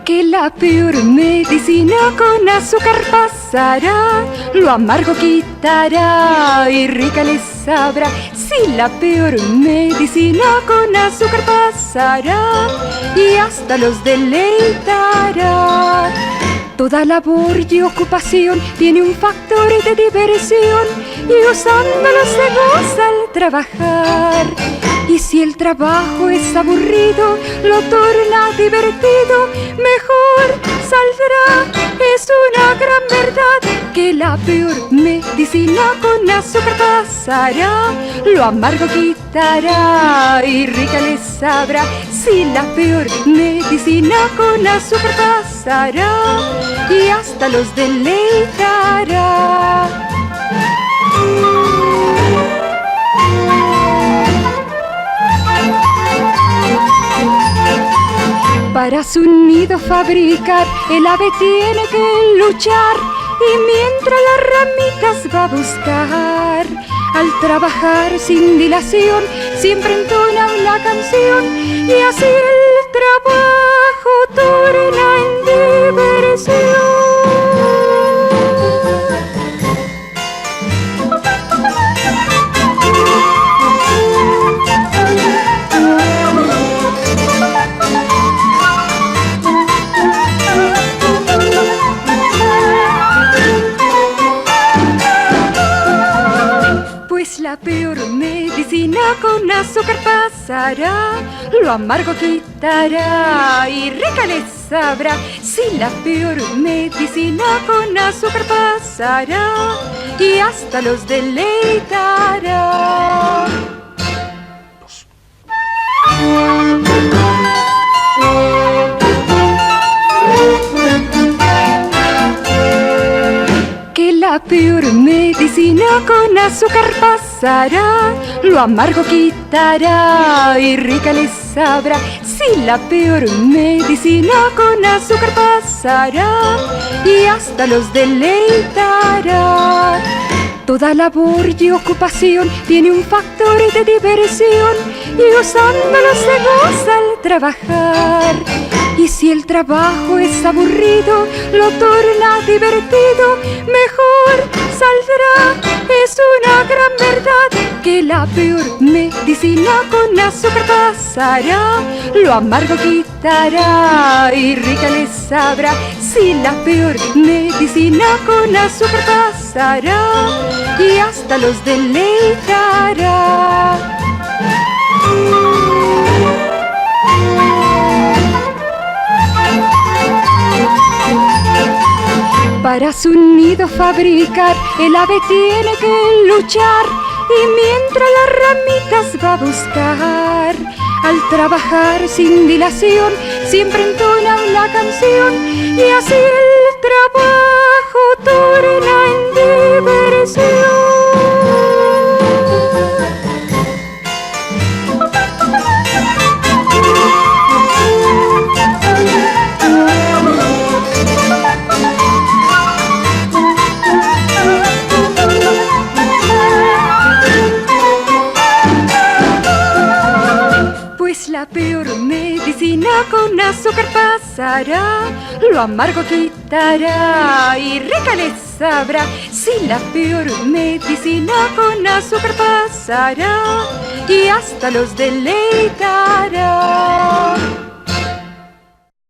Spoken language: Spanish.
Que la peor medicina con azúcar pasará, lo amargo quitará y rica les sabrá. Si la peor medicina con azúcar pasará y hasta los deleitará. Toda labor y ocupación tiene un factor de diversión y usándolo se goza al trabajar. Y si el trabajo es aburrido, lo torna divertido, mejor saldrá. Es una gran verdad que la peor medicina con azúcar pasará, lo amargo quitará y rica les sabrá. Si la peor medicina con azúcar pasará y hasta los deleitará. Para su nido fabricar, el ave tiene que luchar y mientras las ramitas va a buscar. Al trabajar sin dilación, siempre entona una canción y así el trabajo torna en diversión. La peor medicina con azúcar pasará, lo amargo quitará y rica les sabrá. Si la peor medicina con azúcar pasará y hasta los deleitará. La peor medicina con azúcar pasará, lo amargo quitará y rica les sabrá. Si la peor medicina con azúcar pasará y hasta los deleitará. Toda labor y ocupación tiene un factor de diversión y usándolo se goza al trabajar. Y si el trabajo es aburrido, lo torna divertido, mejor saldrá. Es una gran verdad que la peor medicina con azúcar pasará, lo amargo quitará y rica les sabrá. Si la peor medicina con azúcar pasará y hasta los deleitará. Para su nido fabricar, el ave tiene que luchar y mientras las ramitas va a buscar. Al trabajar sin dilación, siempre entona una canción y así el trabajo torna en diversión. La peor medicina con azúcar pasará, lo amargo quitará y rica les sabrá. Si la peor medicina con azúcar pasará y hasta los deleitará.